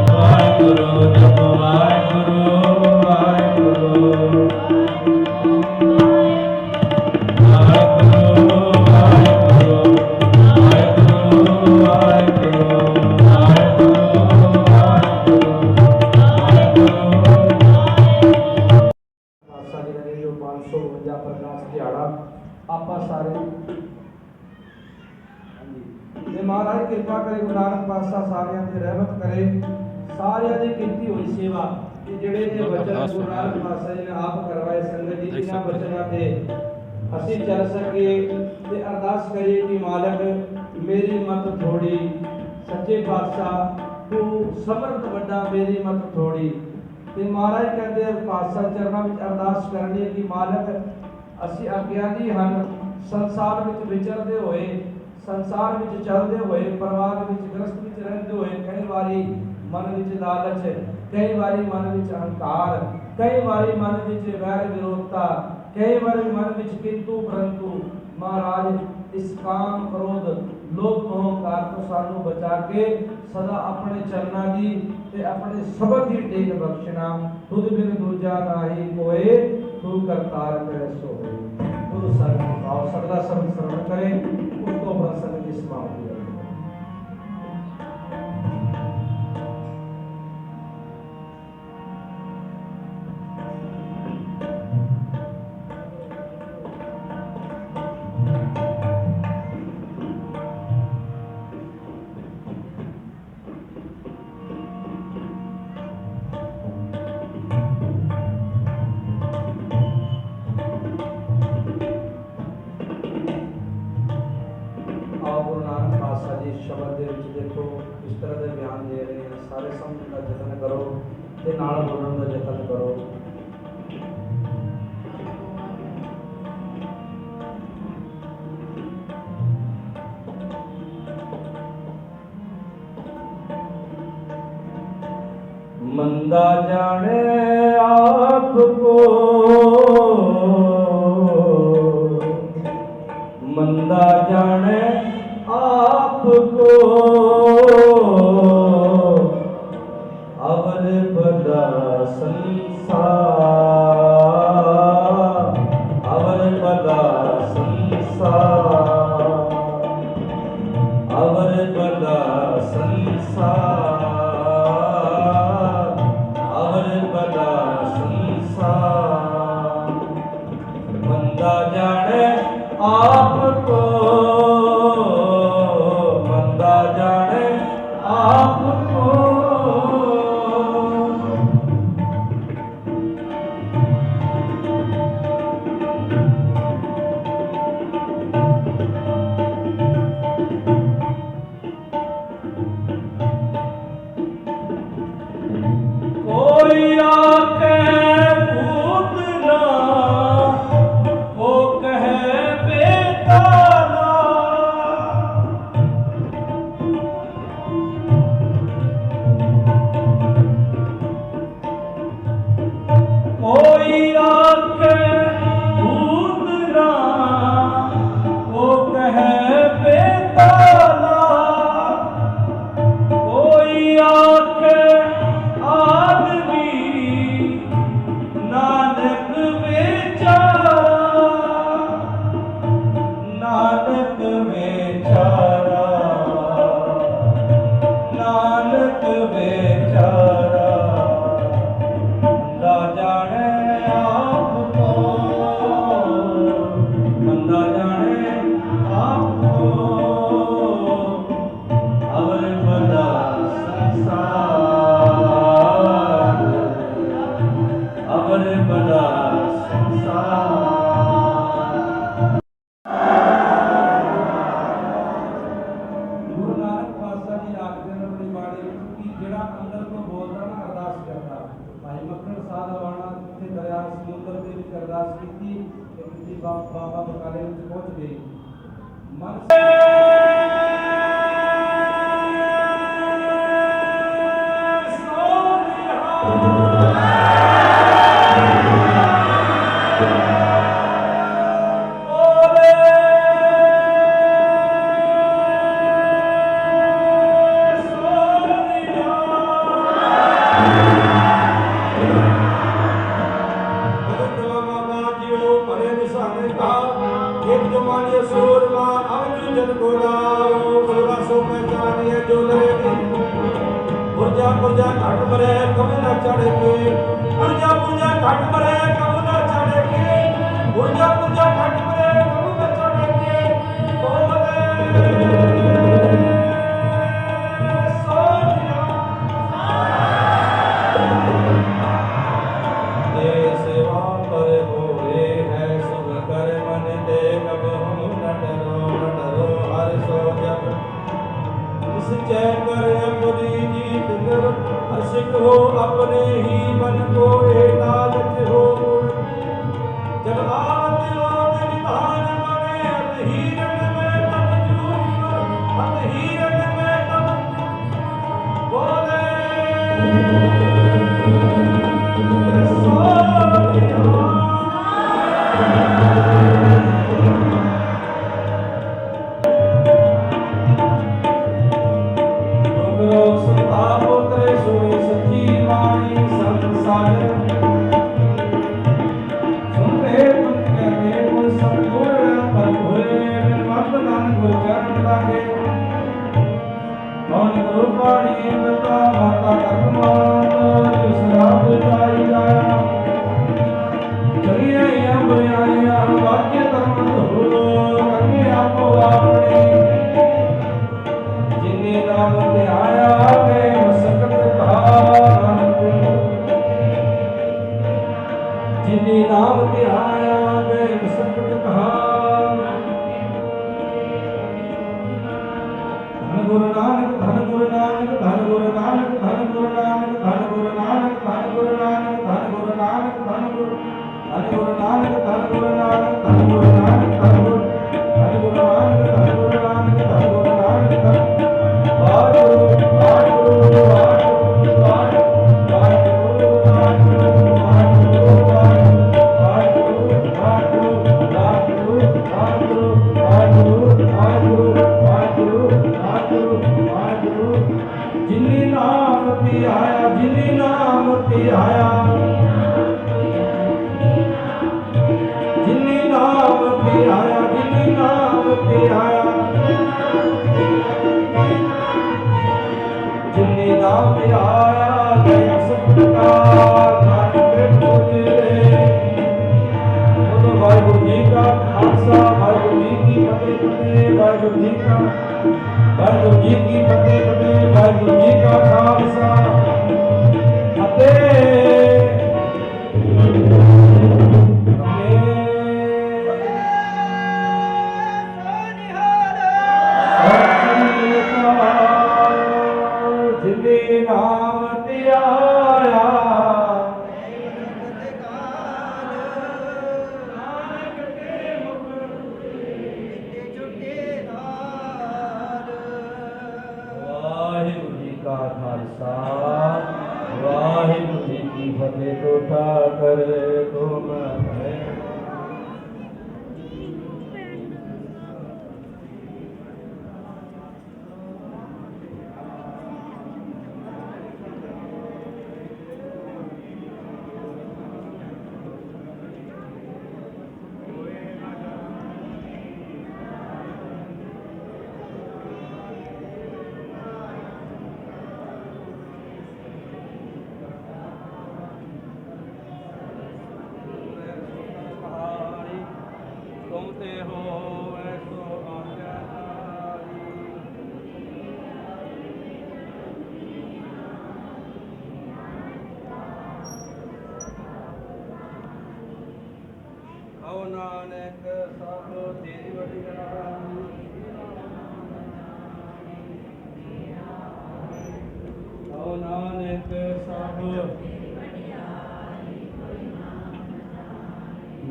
ਵਾਹਿਗੁਰੂ ਜਪ ਵਾਹਿਗੁਰੂ ਵਾਹਿਗੁਰੂ ਵਾਹਿਗੁਰੂ ਵਾਹਿਗੁਰੂ ਵਾਹਿਗੁਰੂ ਖਾਲਸਾ ਜੀ ਦਾ ਜੋ 552 ਪ੍ਰਕਾਸ਼ ਦਿਹਾੜਾ ਆਪਾਂ ਸਾਰੇ ਤੇ ਮਹਾਰਾਜ ਕਿਰਪਾ ਕਰੇ, ਗੁਰੂ ਨਾਨਕ ਪਾਤਸ਼ਾਹ ਸਾਰਿਆਂ ਤੇ ਰਹਿਮਤ ਕਰੇ, ਸਾਰਿਆਂ ਦੀ ਕੀਤੀ ਹੋਈ ਸੇਵਾ ਕਿ ਜਿਹੜੇ ਇਹ ਬਚਨ ਗੁਰੂ ਨਾਨਕ ਪਾਤਸ਼ਾਹ ਜੀ ਨੇ ਆਪ ਕਰਵਾਏ, ਸੰਗਤ ਜੀ ਇਹਨਾਂ ਬਚਨਾਂ ਤੇ ਅਸੀਂ ਚੱਲ ਸਕੀਏ ਤੇ ਅਰਦਾਸ ਕਰੀਏ ਕਿ ਮਾਲਕ ਮੇਰੀ ਮਤ ਥੋੜੀ, ਸੱਚੇ ਪਾਤਸ਼ਾਹ ਤੂੰ ਸਮਰਥ ਵੱਡਾ, ਮੇਰੀ ਮਤ ਥੋੜੀ। ਤੇ ਮਹਾਰਾਜ ਕਹਿੰਦੇ ਪਾਤਸ਼ਾਹ ਚਰਨਾਂ ਵਿੱਚ ਅਰਦਾਸ ਕਰਨੀ ਹੈ ਕਿ ਮਾਲਕ ਅਸੀਂ ਅਗਿਆਨੀ ਹਨ, ਸੰਸਾਰ ਵਿੱਚ ਵਿਚਰਦੇ ਹੋਏ, ਸੰਸਾਰ ਵਿੱਚ ਚੱਲਦੇ ਹੋਏ, ਪਰਿਵਾਰ ਵਿੱਚ ਗ੍ਰਸਤ ਵਿੱਚ ਰਹਿੰਦੇ ਹੋਏ ਕਈ ਵਾਰੀ ਮਨ ਵਿੱਚ ਲਾਲਚ, ਕਈ ਵਾਰੀ ਮਨ ਵਿੱਚ ਅਹੰਕਾਰ, ਕਈ ਵਾਰੀ ਮਨ ਵਿੱਚ ਵੈਰ ਵਿਰੋਧਤਾ, ਕਈ ਵਾਰੀ ਮਨ ਵਿੱਚ ਕਿੰਤੂ ਪਰੰਤੂ। ਮਹਾਰਾਜ ਇਸ ਕਾਮ ਕ੍ਰੋਧ ਲੋਭ ਮੋਹ ਕਾਰ ਤੋਂ ਸਾਨੂੰ ਬਚਾ ਕੇ ਸਦਾ ਆਪਣੇ ਚਰਨਾਂ ਦੀ ਤੇ ਆਪਣੇ ਸ਼ਬਦ ਦੀ ਟੇਕ ਬਖਸ਼ਣਾ। ਤੁਧ ਬਿਨ ਦੂਜਾ ਨਾਹੀ ਕੋਏ, ਤੂੰ ਕਰਤਾਰ ਕਰੇ ਸੋਏ। ਗੁਰੂ ਸਾਹਿਬ ਨੂੰ ਆਓ ਸਦਾ ਸ਼ਬਦ ਸਰਵਣ ਕਰੇ, ਉਸ ਤੋਂ ਪ੍ਰਸੰਨ ਦੀ ਸਮਾਪਤੀ ਹੈ। ਗੁਰੂ ਨਾਨਕ ਪਾਤਸ਼ਾਹ ਜੀ ਸ਼ਬਦ ਦੇ ਵਿੱਚ ਦੇਖੋ ਇਸ ਤਰ੍ਹਾਂ ਦੇ ਬਿਆਨ ਦੇ ਰਹੇ ਹਨ। ਸਾਰੇ ਸਮਝਣ ਦਾ ਯਤਨ ਕਰੋ ਤੇ ਨਾਲ ਬੋਲਣ ਦਾ ਯਤਨ ਕਰੋ। ਮੰਦਾ ਜਾਣੇ ਆਪ ਕੋ, ਮੰਦਾ ਜਾਣੇ आप को, अवर बदा संसार, अवर बदा संसार, अवर बदा संसार, अवर बदा संसार। मंदा जाने आपको, मंदा जाने आपको, ਮੱਖਣ ਸਾਧ ਵਾਣਾ ਜਿੱਥੇ ਦਰਿਆ ਸਮੁੰਦਰ ਦੇ ਵਿੱਚ ਅਰਦਾਸ ਕੀਤੀ ਤੇ ਬੀਬੀ ਬਾਬਾ ਬਕਾਲੇ ਵਿੱਚ ਪਹੁੰਚ ਗਈ। ਮਨ पुरजा घट मरे कब न चढ़ के पुरजा घट मरे कब न चढ़ के पुरजा घट मरे कब न चढ़ के दे सेवा पर बोले है सब कर मन दे कब हम न डरो हर सो जब निश्चय कर अपनी जीत कर हर्षित हो अपने ही मन को लालच हो जब आवत हो निधान बने अत हीरन में तब चूक अत हीरन में तब बोले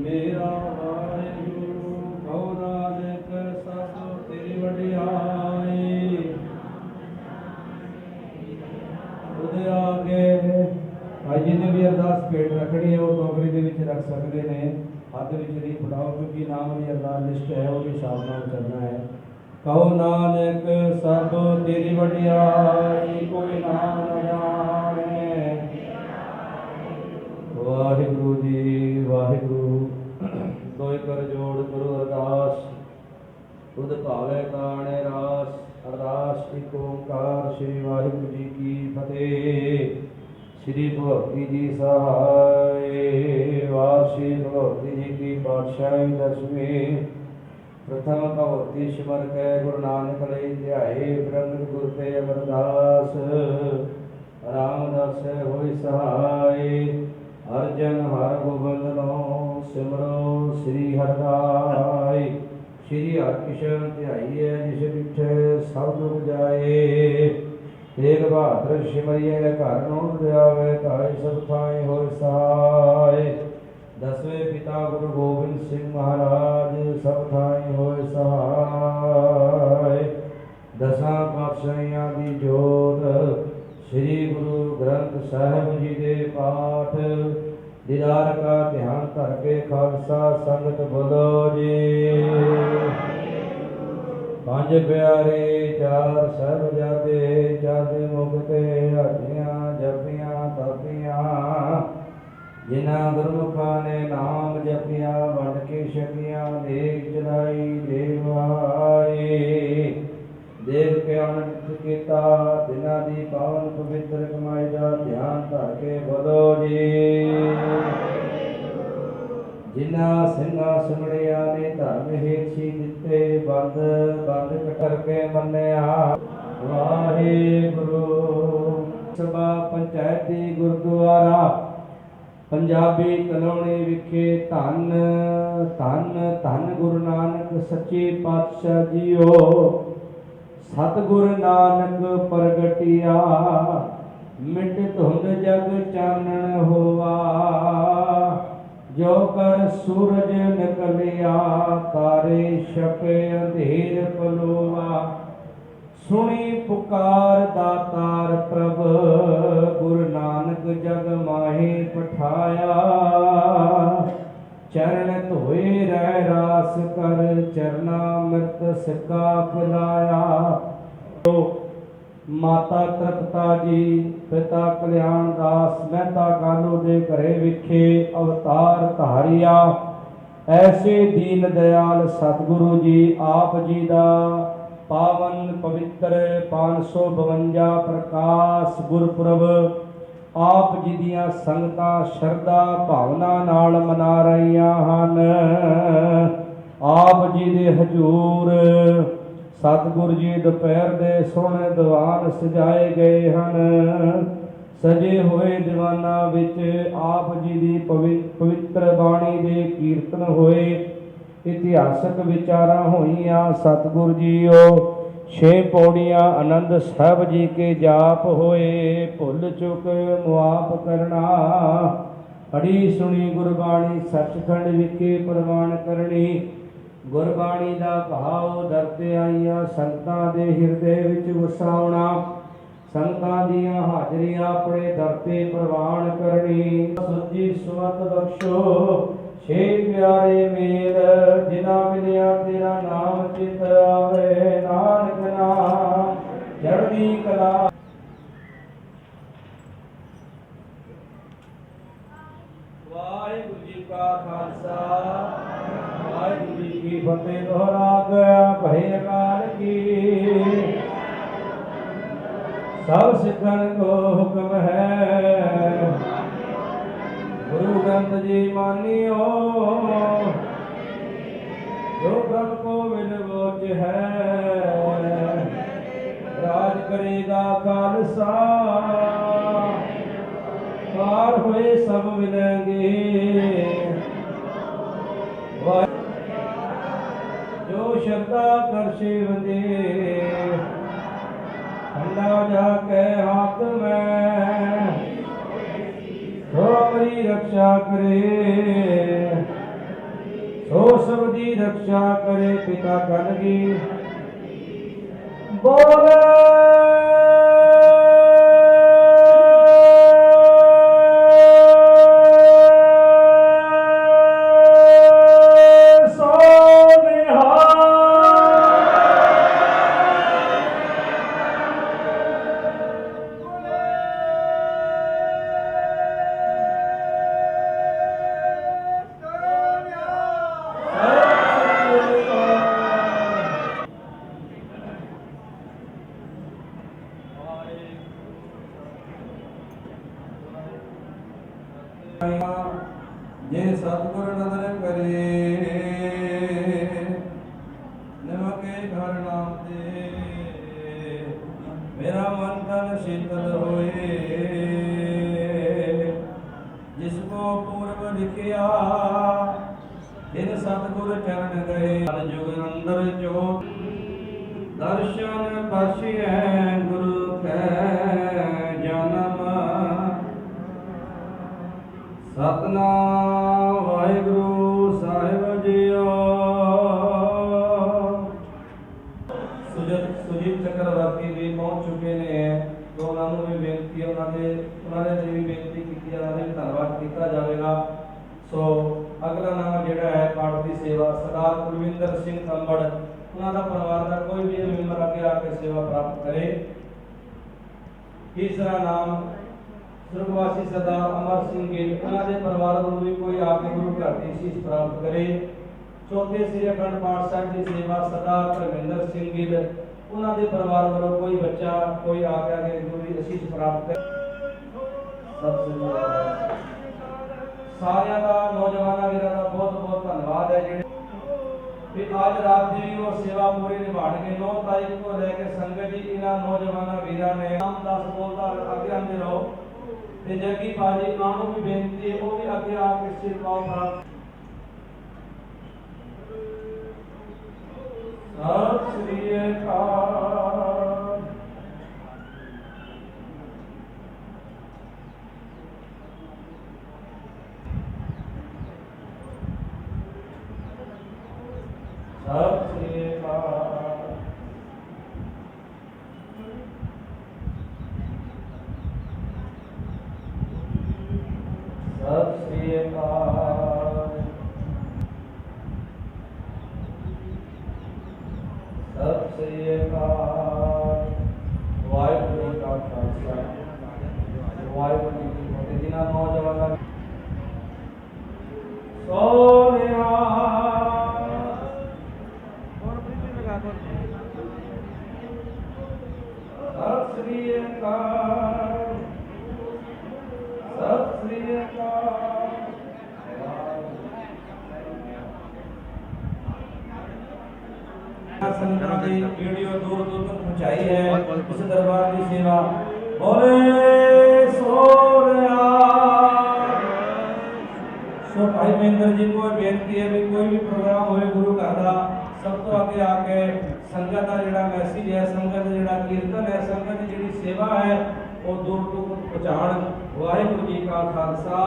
ਮੇਰਾ ਵਾਹਿਗੁਰੂ ਕਉ ਨਾਨਕ ਸਭ ਤੇਰੀ ਵਡਿਆਈ। ਉਹਦੇ ਆਗੇ ਭਾਈ ਜੀ ਨੇ ਵੀ ਅਰਦਾਸ ਭੇਟ ਰੱਖਣੀ ਹੈ, ਉਹ ਟੋਕਰੀ ਦੇ ਵਿੱਚ ਰੱਖ ਸਕਦੇ ਨੇ, ਹੱਥ ਵਿੱਚ ਨਹੀਂ ਫੜਾਓ, ਕਿਉਂਕਿ ਨਾਮ ਦੀ ਅਰਦਾਸ ਲਿਸਟ ਹੈ, ਉਹਦੇ ਹਿਸਾਬ ਨਾਲ ਚੱਲਣਾ ਹੈ। ਕਉ ਨਾਨਕ ਸਭ ਤੇਰੀ ਵਡਿਆਈ, ਕੋਈ ਨਾਮ ਨ ਜਾਣੈ। ਵਾਹਿਗੁਰੂ ਜੀ ਵਾਹਿਗੁਰੂ। ਦੋਇ ਕਰ ਜੋੜ ਕਰੋ ਅਰਦਾਸ, ਤੁਧ ਭਾਵੇ ਕਾਣੇ ਰਾਸ। ਅਰਦਾਸ ਇੱਕ ਓੰਕਾਰ ਸ੍ਰੀ ਵਾਹਿਗੁਰੂ ਜੀ ਕੀ ਫਤਿਹ। श्री भगवती जी सहाय। वासी भगवती जी की पातशाही दसवीं। प्रथम भगवती सिमर कै गुरु नानक लई ध्याए। प्रगट गुर ते अमरदास रामदास होई सहाय। हर जन हर गोबिंद नो सिमरो श्री हरराय। श्री हरकृष्ण ध्याइए जिस डिठे सब दुख जाए। तेग बहादुर सिमरिए घर नोट आवे। ताई सब थाई होय सहाय। दसवें पिता गुरु गोबिंद सिंह महाराज सब थाई होय सहाय। दसां पातशाहियां दी जोत श्री गुरु ग्रंथ साहिब जी दे पाठ दीदार का ध्यान करके खालसा संगत बोलो जी। पंज प्यारे चार साहिबजादे जादे मुक्ते हाजियां जपियां तापियां। जिन्हां गुरमुखां ने नाम जपिया वंड के छकियां। देख चलाई देवाए देख के आनंद कीता। दिनां दी पावन पवित्र कमाई दा ध्यान धर के बोलो जी। जिन्हां ਸਿੰਘਾਂ ਸਿਮੜਿਆ ਨੇ ਧਰਮ ਹੇਛੀ ਦਿੱਤੇ। ਬੰਦ ਬੰਦ ਕਟਰ ਕੇ ਮੰਨਿਆ। ਵਾਹਿਗੁਰੂ। ਸਭਾ ਪੰਚਾਇਤੀ ਗੁਰਦੁਆਰਾ ਪੰਜਾਬੀ ਕਲੋਨੀ ਵਿਖੇ ਧੰਨ ਧੰਨ ਧੰਨ ਗੁਰੂ ਨਾਨਕ ਸੱਚੇ ਪਾਤਸ਼ਾਹ ਜੀਓ। ਸਤਿਗੁਰ ਨਾਨਕ ਪ੍ਰਗਟਿਆ। ਮਿਟ ਧੁੰਦ ਜਗ ਚਾਨਣ ਹੋਵਾ। जो कर सूरज निकलिया तारे छपे अंधेर पलोवा। सुनी पुकार दातार प्रभ गुरु नानक जग माही पठाया। चरण धोए रह रास कर चरना मृत सिक्का पिलाया। माता तृप्ता जी पिता कल्याण दास मेहता कालू दे घरे विखे अवतार धारिया। ऐसे दीन दयाल सतगुरु जी आप जी दा पावन पवित्र 552 प्रकाश गुरपुरब आप जी दियां संगतां शरधा भावना नाल मना रहीआं हन। आप जी दे हजूर सतगुरु जी दोपहर दे सोहणे दीवान सजाए गए हैं। सजे हुए दीवाना विच आप जी दी पवित्र बाणी दे कीर्तन होए। इतिहासक विचारां होईयां। सतगुरु जीओ 6 पौड़ियां आनंद साहब जी के जाप होए। भुल चुक मुआफ करना। अड़ी सुनी गुरबाणी सचखंड विखे प्रवान करनी। गुरबाणी दा भाव दरते आईया संगतां दे हिरदे विच वसाउणा। संगतां दियां हाजरियां अपने दरते प्रवान करनी। सच्ची सुमत बख्शो 6 प्यारे मेल जिन्हां मिलिया तेरा नाम चित आवे। नानक नाम चढ़दी कला। वाहिगुरू जी का खालसा वाहिगुरू जी की फतेह। दोहरा गया भय अकाल की। सब सिखन को हुक्म है। गुरु ग्रंथ जी मानियो जो ब्रह्म को विनवोच है। राज करेगा खालसा पार हुए सब मिलेंगे। जो श्रद्धा कर शिव दे ठंडा जाके हाथ में तो हमारी रक्षा करे। रक्षा करे पिता कन की बोले जे सतगुर नदर करे निमके घर नाम दे मेरा मन तन शीतल होए जिसको पूर्व लिखिया इन सतगुर चरण गए जुग अंदर जो दर्शन पशिय गुरु कै जन्म सतनाम वाहिगुरु साहिब जीओ। सुजीत चक्रवर्ती भी पहुंच चुके ने तो उन्होंने भी बेनती उन्होंने भी बेनती की भी धन्यवाद किया जाएगा। सो अगला नाम जोड़ा है पाठ की सेवा सरदार कुलविंदर सिंह कंबड़ उन्होंने परिवार का कोई भी मेंबर आगे आकर सेवा प्राप्त करे। तीसरा नाम स्वर्गवासी सरदार अमर सिंह गिल उन्होंने परिवार को भी कोई आके गुरु घर की शीश प्राप्त करे। चौथे श्री अखंड पाठ साहिब की सेवा सरदार धर्मेंद्र सिंह गिल उन्होंने परिवार वालों कोई बच्चा कोई आके गुरु की शीश प्राप्त करे। सारिया का नौजवानों वीर का बहुत बहुत धन्यवाद है जिन्हें आज रात की वो सेवा पूरी निभाने 9 तारीख को लेकर संगत जी इन्होंने नौजवानों वीर ने रामदास बोलता आगे आते रहो ते जगी बाजी नानों भी बेनती है वो भी आगे आके सिरकाओ प्राप्त। सत श्री अकाल। सत श्री अकाल। सत श्री अकाल। सत श्री अकाल। वाहिगुरू जी का खालसा वाहिगुरू जी की फतेह। जिन्हां नौजवानों सत श्री अकाल। सत श्री अकाल। संगत जी वीडियो दूर दूर तक पहुंचाई है इस दरबार की सेवा बोले सोनिया। सो भाई महेंद्र जी को बेनती है भी कोई भी प्रोग्राम होए गुरु घर का सब तो आगे आके संगत का जिहड़ा मैसेज है संगत जिहड़ा कीर्तन है संगत की जिहड़ी सेवा है वो दूर दूर तक पहुंचाण। वाहिगुरू जी का खालसा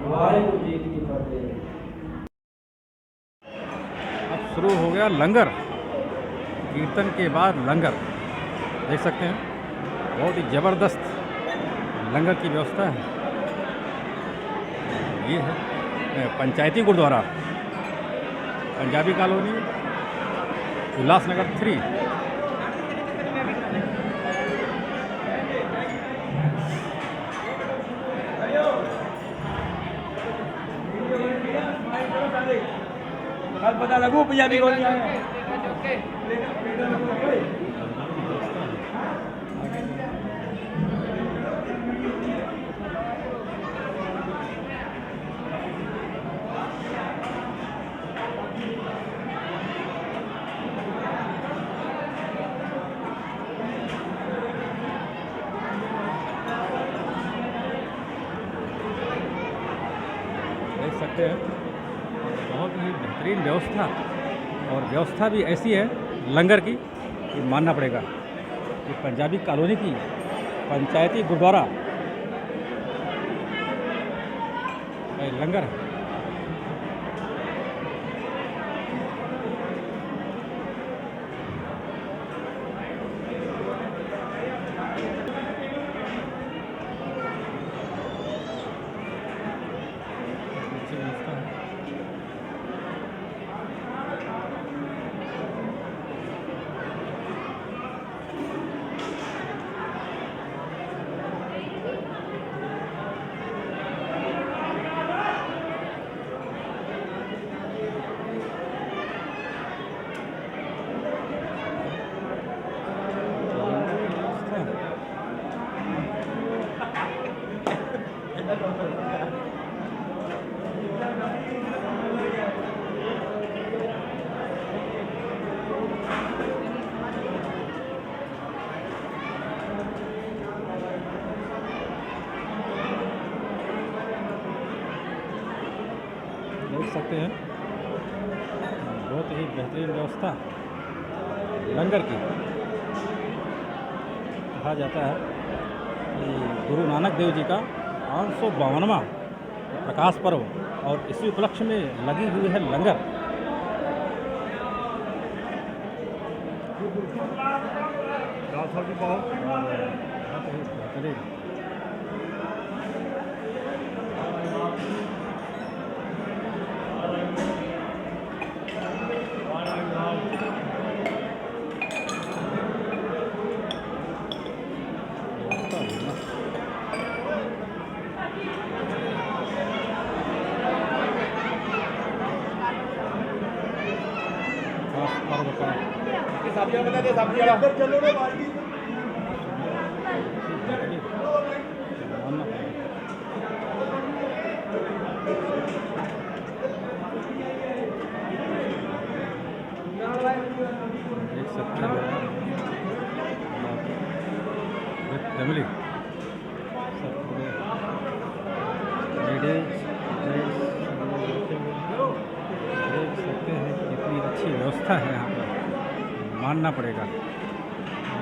वाहिगुरू जी की फतेह। अब शुरू हो गया लंगर। कीर्तन के बाद लंगर देख सकते हैं बहुत ही ज़बरदस्त लंगर की व्यवस्था है। ये है पंचायती गुरुद्वारा पंजाबी कॉलोनी उल्लासनगर 3। कल पता लगू पंजाबी बोल देख सकते हैं बहुत ही बेहतरीन व्यवस्था और व्यवस्था भी ऐसी है लंगर की कि मानना पड़ेगा कि पंजाबी कॉलोनी की पंचायती गुरुद्वारा लंगर है। देख सकते हैं बहुत ही बेहतरीन व्यवस्था लंगर की। कहा जाता है कि गुरु नानक देव जी का 552वां प्रकाश पर्व और इसी उपलक्ष्य में लगी हुई है लंगर। बेहतरीन पर्व का देख सकते हैं विद फैमिली सब पूरे लेडीज जेंट्स देख सकते हैं कितनी अच्छी व्यवस्था है यहाँ पर। मानना पड़ेगा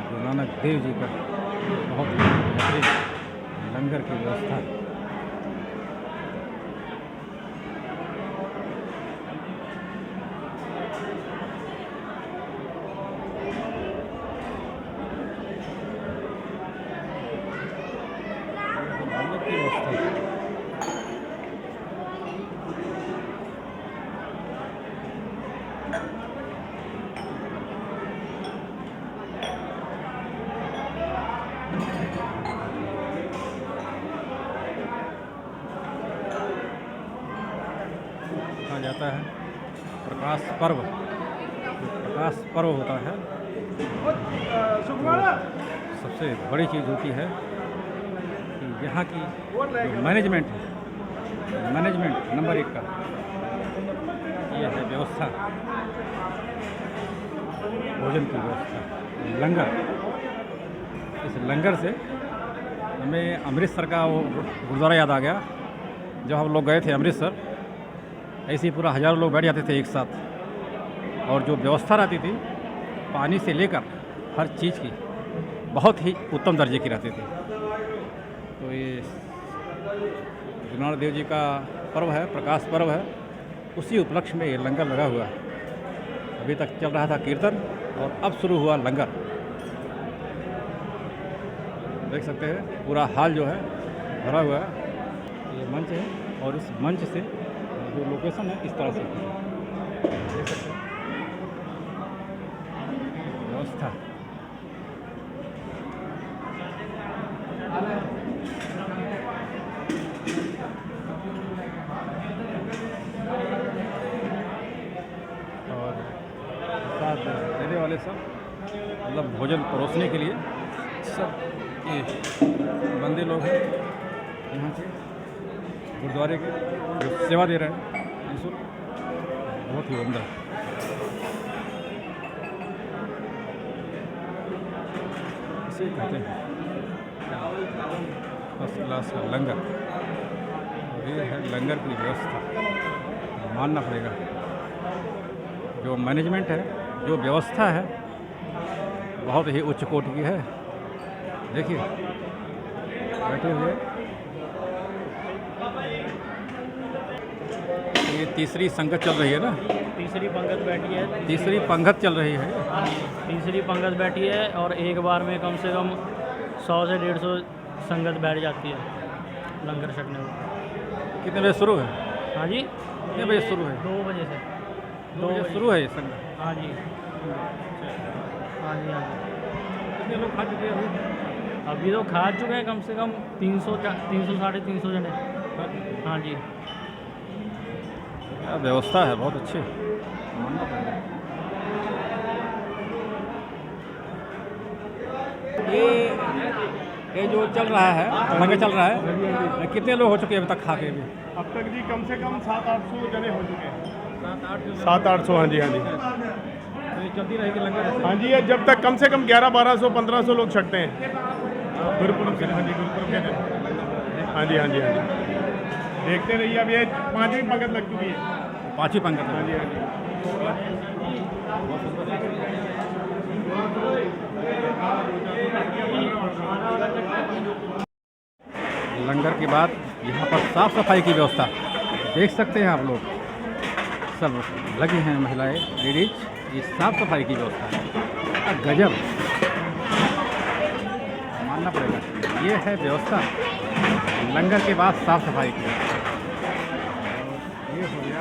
गुरु नानक देव जी का बहुत ही बेहतरीन लंगर की व्यवस्था। लंगर की व्यवस्था कहा जाता है प्रकाश पर्व। जो प्रकाश पर्व होता है सबसे बड़ी चीज़ होती है कि यहाँ की जो मैनेजमेंट है, मैनेजमेंट नंबर 1 का ये है व्यवस्था, भोजन की व्यवस्था, लंगर। इस लंगर से हमें अमृतसर का वो गुरुद्वारा याद आ गया। जब हम लोग गए थे अमृतसर, ऐसे ही पूरा हज़ारों लोग बैठ जाते थे एक साथ, और जो व्यवस्था रहती थी पानी से लेकर हर चीज़ की बहुत ही उत्तम दर्जे की रहती थी। तो ये गुरु नानक देव जी का पर्व है, प्रकाश पर्व है, उसी उपलक्ष्य में ये लंगर लगा हुआ है। अभी तक चल रहा था कीर्तन और अब शुरू हुआ लंगर। देख सकते हैं पूरा हाल जो है भरा हुआ है। ये मंच है और इस मंच से जो लोकेशन है इस तरह से देख सकते हैं व्यवस्था। और प्रसाद देने वाले सब मतलब भोजन परोसने के लिए सब ये बंदे लोग हैं यहाँ के गुरुद्वारे के जो सेवा दे रहे हैं निःशुल्क, बहुत ही उम्दा। इसे कहते हैं फर्स्ट क्लास का लंगर। और ये है लंगर की व्यवस्था, मानना पड़ेगा। जो मैनेजमेंट है, जो व्यवस्था है, बहुत ही उच्च कोटि की है। देखिए बैठे हुए ये तीसरी संगत चल रही है ना, तीसरी पंगत बैठी है। तीसरी पंगत चल रही है। हाँ, तीसरी पंगत बैठी है और एक बार में कम से कम 100 से 150 संगत बैठ जाती है लंगर छकने में। कितने बजे शुरू है? हाँ जी, कितने बजे शुरू है? 2 बजे से 2 बजे शुरू है ये संगत। हाँ जी, हाँ जी, हाँ जी। कितने लोग खा चुके हैं अभी तो खा चुके हैं कम से कम 300 साढ़े 300 जने। हाँ जी, क्या व्यवस्था है, बहुत अच्छी। ये ये जो चल रहा है लंगर चल रहा है, कितने लोग हो चुके हैं अभी तक खा के? अभी अब तक जी कम से कम 700-800 जने हो चुके हैं। 700-800, हाँ जी, हाँ जी। तो ये चलती रहेगी लंगर ऐसे? हाँ जी, ये जब तक कम से कम 1100-1200-1500 लोग छकते हैं गुरुपुरब के। हाँ जी, गुरुपुरब के दिन। हाँ जी, हाँ जी, हाँ जी। देखते रहिए, अब ये 5वीं पंगत लग चुकी है। 5वीं पंगत? हाँ जी, हाँ जी। लंगर के बाद यहाँ पर साफ सफाई की व्यवस्था देख सकते हैं आप लोग, सब लगी हैं महिलाएं, लेडीज, ये साफ सफाई की व्यवस्था है। गजब मानना पड़ेगा, ये है व्यवस्था लंगर के बाद साफ सफाई की। ये हो गया